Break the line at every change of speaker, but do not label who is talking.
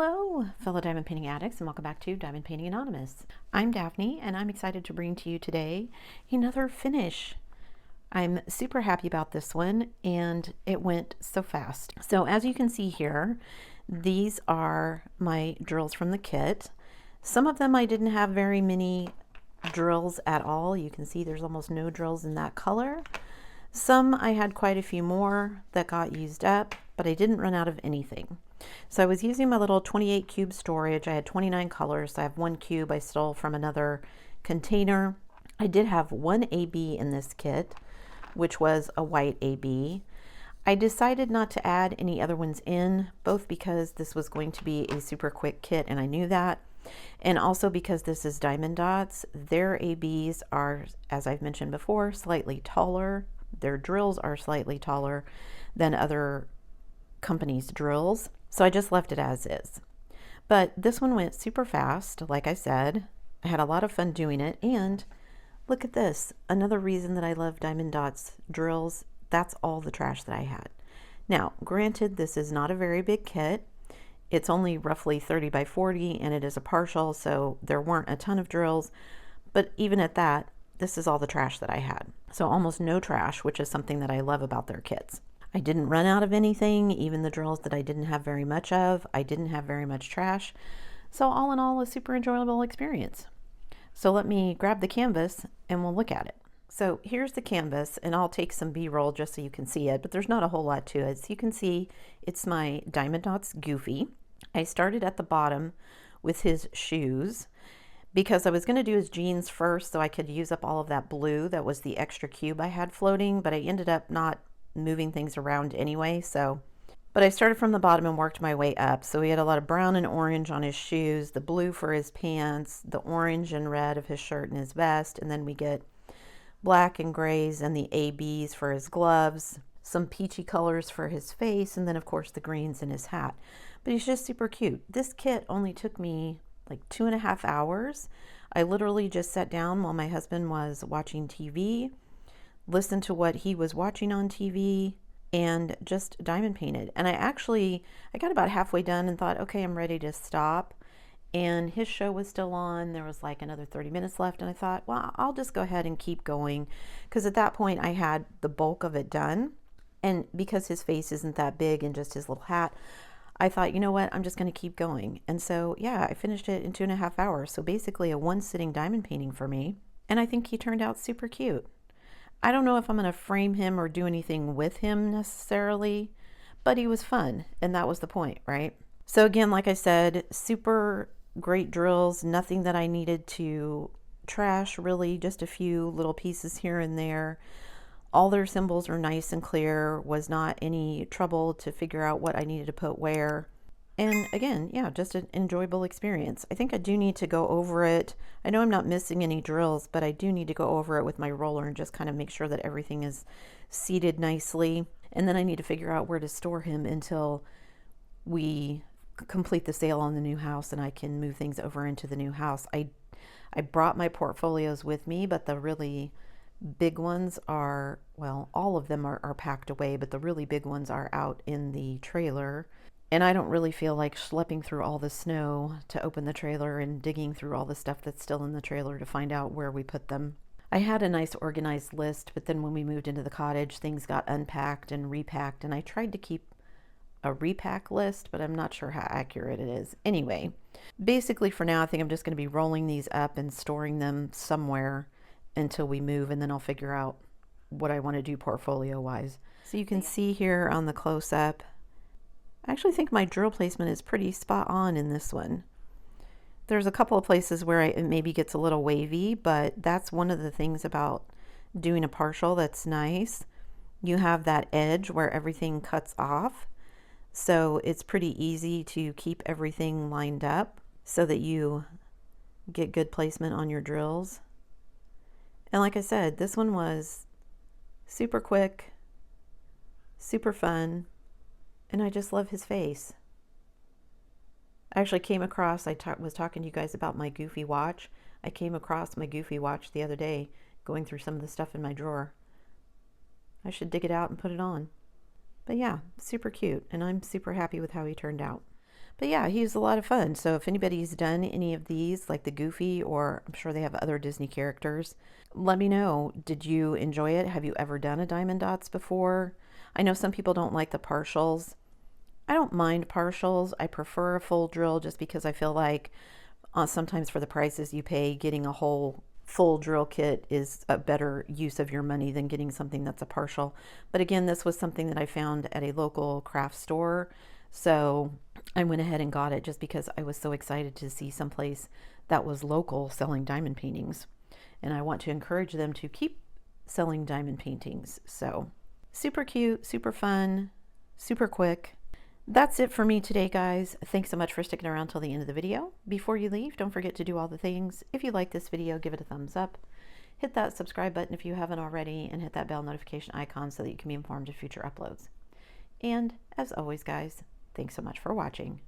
Hello, fellow diamond painting addicts, and welcome back to Diamond Painting Anonymous. I'm Daphne, and I'm excited to bring to you today another finish. I'm super happy about this one, and it went so fast. So as you can see here, these are my drills from the kit. Some of them I didn't have very many drills at all. You can see there's almost no drills in that color. Some I had quite a few more that got used up, but I didn't run out of anything. So I was using my little 28 cube storage. I had 29 colors. So I have one cube I stole from another container. I did have one AB in this kit, which was a white AB. I decided not to add any other ones in, both because this was going to be a super quick kit and I knew that, and also because this is Diamond Dots. Their ABs are, as I've mentioned before, slightly taller. Their drills are slightly taller than other companies' drills. So I just left it as is. But this one went super fast, like I said. I had a lot of fun doing it, and look at this. Another reason that I love Diamond Dots drills, that's all the trash that I had. Now, granted, this is not a very big kit. It's only roughly 30 by 40, and it is a partial, so there weren't a ton of drills. But even at that, this is all the trash that I had. So almost no trash, which is something that I love about their kits. I didn't run out of anything, even the drills that I didn't have very much of. I didn't have very much trash. So all in all, a super enjoyable experience. So let me grab the canvas and we'll look at it. So here's the canvas, and I'll take some B-roll just so you can see it, but there's not a whole lot to it. So you can see it's my Diamond Dots Goofy. I started at the bottom with his shoes because I was going to do his jeans first so I could use up all of that blue that was the extra cube I had floating, but I ended up not moving things around anyway. But I started from the bottom and worked my way up. So he had a lot of brown and orange on his shoes, the blue for his pants, the orange and red of his shirt and his vest, and then we get black and grays and the ABs for his gloves, some peachy colors for his face, and then of course the greens in his hat. But he's just super cute. This kit only took me like 2.5 hours. I literally just sat down while my husband was watching TV, listened to what he was watching on TV, and just diamond painted. And I got about halfway done and thought, okay, I'm ready to stop. And his show was still on. There was like another 30 minutes left. And I thought, well, I'll just go ahead and keep going. Because at that point I had the bulk of it done. And because his face isn't that big and just his little hat, I thought, you know what, I'm just going to keep going. And so, yeah, I finished it in 2.5 hours. So basically a one sitting diamond painting for me. And I think he turned out super cute. I don't know if I'm going to frame him or do anything with him necessarily, but he was fun, and that was the point, right? So again, like I said, super great drills, nothing that I needed to trash, really, just a few little pieces here and there. All their symbols are nice and clear, was not any trouble to figure out what I needed to put where. And again, yeah, just an enjoyable experience. I think I do need to go over it. I know I'm not missing any drills, but I do need to go over it with my roller and just kind of make sure that everything is seated nicely. And then I need to figure out where to store him until we complete the sale on the new house and I can move things over into the new house. I brought my portfolios with me, but the really big ones are, well, all of them are packed away, but the really big ones are out in the trailer. And I don't really feel like schlepping through all the snow to open the trailer and digging through all the stuff that's still in the trailer to find out where we put them. I had a nice organized list, but then when we moved into the cottage, things got unpacked and repacked, and I tried to keep a repack list, but I'm not sure how accurate it is. Anyway, basically for now, I think I'm just going to be rolling these up and storing them somewhere until we move, and then I'll figure out what I want to do portfolio-wise. So you can see here on the close-up, I actually think my drill placement is pretty spot on in this one. There's a couple of places where it maybe gets a little wavy, but that's one of the things about doing a partial that's nice. You have that edge where everything cuts off, so it's pretty easy to keep everything lined up so that you get good placement on your drills. And like I said, this one was super quick, super fun. And I just love his face. I actually came across, was talking to you guys about my Goofy watch. I came across my Goofy watch the other day, going through some of the stuff in my drawer. I should dig it out and put it on. But yeah, super cute, and I'm super happy with how he turned out. But yeah, he's a lot of fun. So if anybody's done any of these, like the Goofy, or I'm sure they have other Disney characters, let me know. Did you enjoy it? Have you ever done a diamond dots before? I know some people don't like the partials. I don't mind partials. I prefer a full drill just because I feel like sometimes for the prices you pay, getting a whole full drill kit is a better use of your money than getting something that's a partial. But again, this was something that I found at a local craft store. So I went ahead and got it just because I was so excited to see someplace that was local selling diamond paintings. And I want to encourage them to keep selling diamond paintings. So super cute, super fun, super quick. That's it for me today, guys. Thanks so much for sticking around till the end of the video. Before you leave, don't forget to do all the things. If you like this video, give it a thumbs up. Hit that subscribe button if you haven't already, and hit that bell notification icon so that you can be informed of future uploads. And as always, guys, thanks so much for watching.